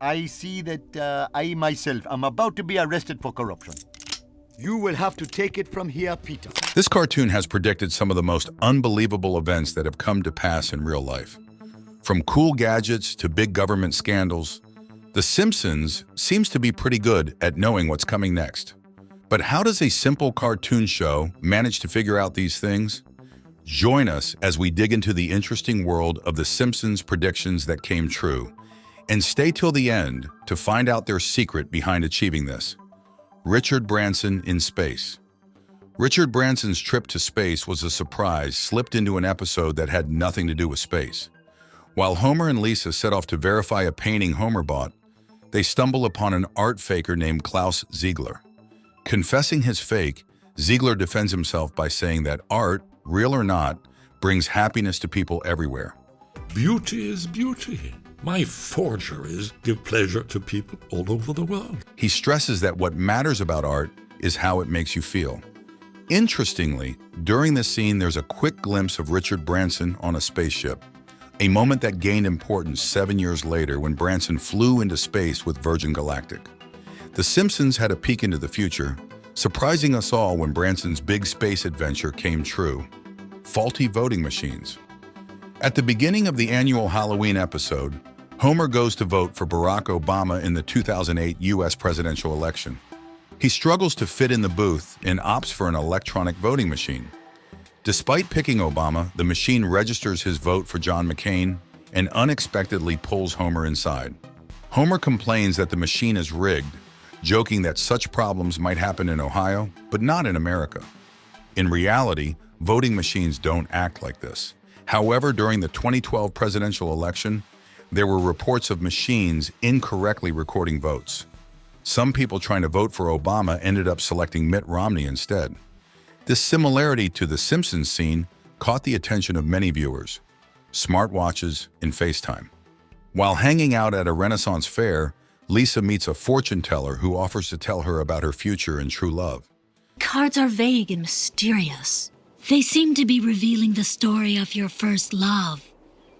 I see that I myself am about to be arrested for corruption. You will have to take it from here, Peter. This cartoon has predicted some of the most unbelievable events that have come to pass in real life. From cool gadgets to big government scandals, The Simpsons seems to be pretty good at knowing what's coming next. But how does a simple cartoon show manage to figure out these things? Join us as we dig into the interesting world of The Simpsons predictions that came true. And stay till the end to find out their secret behind achieving this. Richard Branson in space. Richard Branson's trip to space was a surprise slipped into an episode that had nothing to do with space. While Homer and Lisa set off to verify a painting Homer bought, they stumble upon an art faker named Klaus Ziegler. Confessing his fake, Ziegler defends himself by saying that art, real or not, brings happiness to people everywhere. Beauty is beauty. My forgeries give pleasure to people all over the world. He stresses that what matters about art is how it makes you feel. Interestingly, during this scene, there's a quick glimpse of Richard Branson on a spaceship, a moment that gained importance 7 years later when Branson flew into space with Virgin Galactic. The Simpsons had a peek into the future, surprising us all when Branson's big space adventure came true. Faulty voting machines. At the beginning of the annual Halloween episode, Homer goes to vote for Barack Obama in the 2008 U.S. presidential election. He struggles to fit in the booth and opts for an electronic voting machine. Despite picking Obama, the machine registers his vote for John McCain and unexpectedly pulls Homer inside. Homer complains that the machine is rigged, joking that such problems might happen in Ohio, but not in America. In reality, voting machines don't act like this. However, during the 2012 presidential election, there were reports of machines incorrectly recording votes. Some people trying to vote for Obama ended up selecting Mitt Romney instead. This similarity to the Simpsons scene caught the attention of many viewers. Smartwatches and FaceTime. While hanging out at a Renaissance fair, Lisa meets a fortune teller who offers to tell her about her future and true love. Cards are vague and mysterious. They seem to be revealing the story of your first love.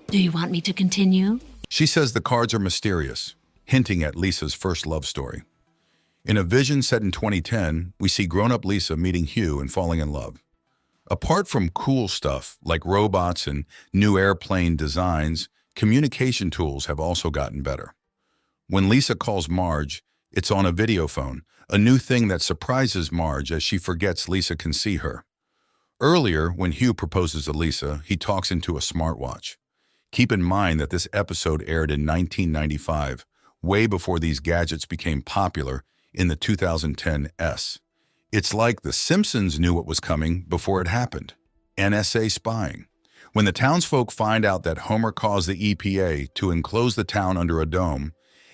Do you want me to continue? She says the cards are mysterious, hinting at Lisa's first love story. In a vision set in 2010, we see grown-up Lisa meeting Hugh and falling in love. Apart from cool stuff like robots and new airplane designs, communication tools have also gotten better. When Lisa calls Marge, it's on a video phone, a new thing that surprises Marge as she forgets Lisa can see her. Earlier, when Hugh proposes to Lisa, he talks into a smartwatch. Keep in mind that this episode aired in 1995, way before these gadgets became popular in the 2010 S. It's like The Simpsons knew what was coming before it happened. NSA spying. When the townsfolk find out that Homer caused the EPA to enclose the town under a dome,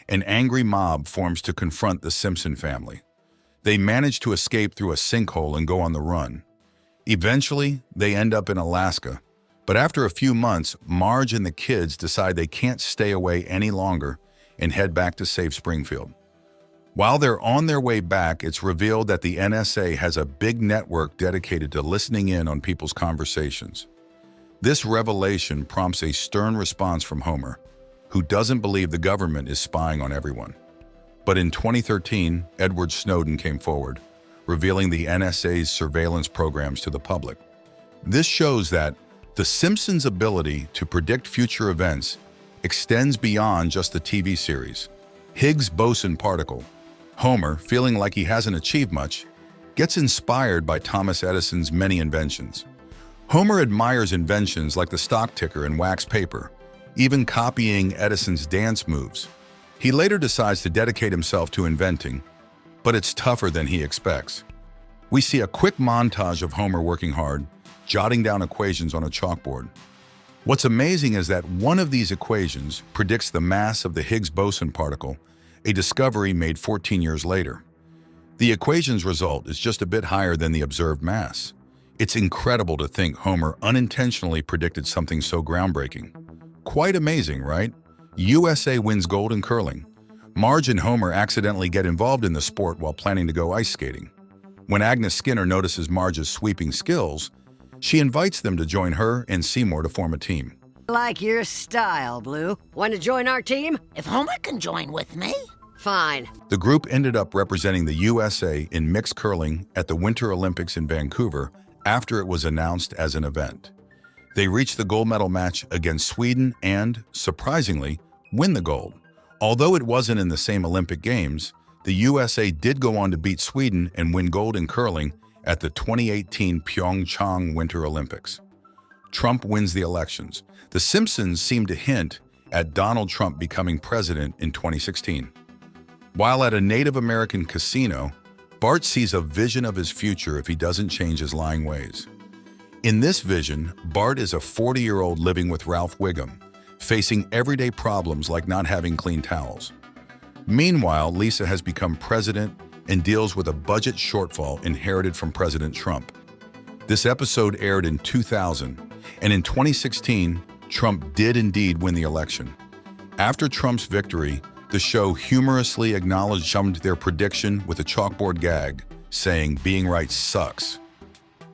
an angry mob forms to confront the Simpson family. They manage to escape through a sinkhole and go on the run. Eventually, they end up in Alaska. But after a few months, Marge and the kids decide they can't stay away any longer and head back to save Springfield. While they're on their way back, it's revealed that the NSA has a big network dedicated to listening in on people's conversations. This revelation prompts a stern response from Homer, who doesn't believe the government is spying on everyone. But in 2013, Edward Snowden came forward, revealing the NSA's surveillance programs to the public. This shows that The Simpsons' ability to predict future events extends beyond just the TV series. Higgs boson particle. Homer, feeling like he hasn't achieved much, gets inspired by Thomas Edison's many inventions. Homer admires inventions like the stock ticker and wax paper, even copying Edison's dance moves. He later decides to dedicate himself to inventing, but it's tougher than he expects. We see a quick montage of Homer working hard, jotting down equations on a chalkboard. What's amazing is that one of these equations predicts the mass of the Higgs boson particle, a discovery made 14 years later. The equation's result is just a bit higher than the observed mass. It's incredible to think Homer unintentionally predicted something so groundbreaking. Quite amazing, right? USA wins gold in curling. Marge and Homer accidentally get involved in the sport while planning to go ice skating. When Agnes Skinner notices Marge's sweeping skills, she invites them to join her and Seymour to form a team. Like your style, Blue. Want to join our team? If Homer can join with me. Fine. The group ended up representing the USA in mixed curling at the Winter Olympics in Vancouver after it was announced as an event. They reached the gold medal match against Sweden and, surprisingly, win the gold. Although it wasn't in the same Olympic Games, the USA did go on to beat Sweden and win gold in curling at the 2018 Pyeongchang Winter Olympics. Trump wins the elections. The Simpsons seem to hint at Donald Trump becoming president in 2016. While at a Native American casino, Bart sees a vision of his future if he doesn't change his lying ways. In this vision, Bart is a 40-year-old living with Ralph Wiggum, facing everyday problems like not having clean towels. Meanwhile, Lisa has become president and deals with a budget shortfall inherited from President Trump. This episode aired in 2000, and in 2016, Trump did indeed win the election. After Trump's victory, the show humorously acknowledged their prediction with a chalkboard gag, saying, "Being right sucks."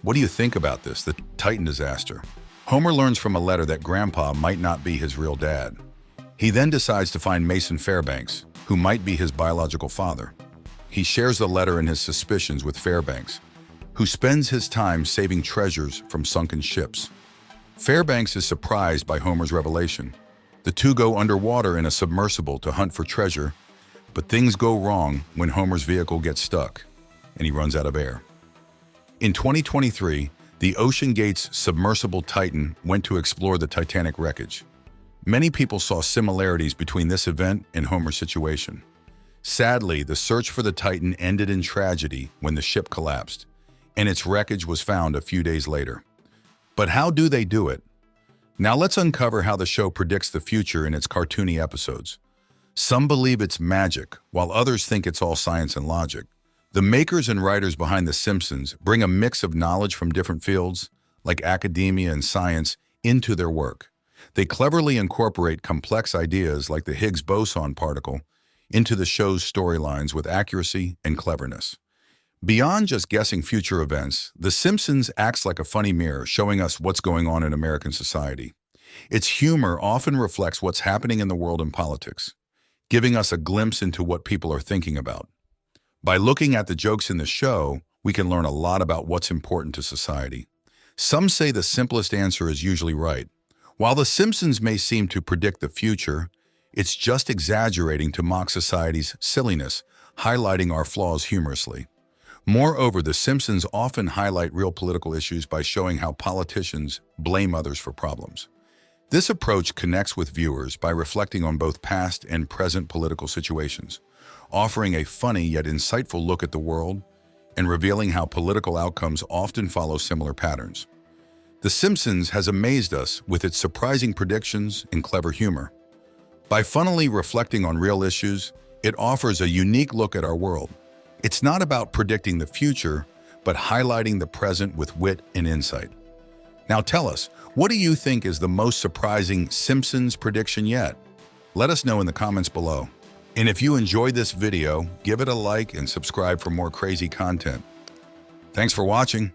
What do you think about this, the Titan disaster? Homer learns from a letter that Grandpa might not be his real dad. He then decides to find Mason Fairbanks, who might be his biological father. He shares the letter and his suspicions with Fairbanks, who spends his time saving treasures from sunken ships. Fairbanks is surprised by Homer's revelation. The two go underwater in a submersible to hunt for treasure, but things go wrong when Homer's vehicle gets stuck and he runs out of air. In 2023, the OceanGate's submersible Titan went to explore the Titanic wreckage. Many people saw similarities between this event and Homer's situation. Sadly, the search for the Titan ended in tragedy when the ship collapsed, and its wreckage was found a few days later. But how do they do it? Now let's uncover how the show predicts the future in its cartoony episodes. Some believe it's magic, while others think it's all science and logic. The makers and writers behind The Simpsons bring a mix of knowledge from different fields, like academia and science, into their work. They cleverly incorporate complex ideas like the Higgs boson particle into the show's storylines with accuracy and cleverness. Beyond just guessing future events, The Simpsons acts like a funny mirror, showing us what's going on in American society. Its humor often reflects what's happening in the world and politics, giving us a glimpse into what people are thinking about. By looking at the jokes in the show, we can learn a lot about what's important to society. Some say the simplest answer is usually right. While The Simpsons may seem to predict the future, it's just exaggerating to mock society's silliness, highlighting our flaws humorously. Moreover, The Simpsons often highlight real political issues by showing how politicians blame others for problems. This approach connects with viewers by reflecting on both past and present political situations, offering a funny yet insightful look at the world and revealing how political outcomes often follow similar patterns. The Simpsons has amazed us with its surprising predictions and clever humor. By funnily reflecting on real issues, it offers a unique look at our world. It's not about predicting the future, but highlighting the present with wit and insight. Now tell us, what do you think is the most surprising Simpsons prediction yet? Let us know in the comments below. And if you enjoyed this video, give it a like and subscribe for more crazy content. Thanks for watching.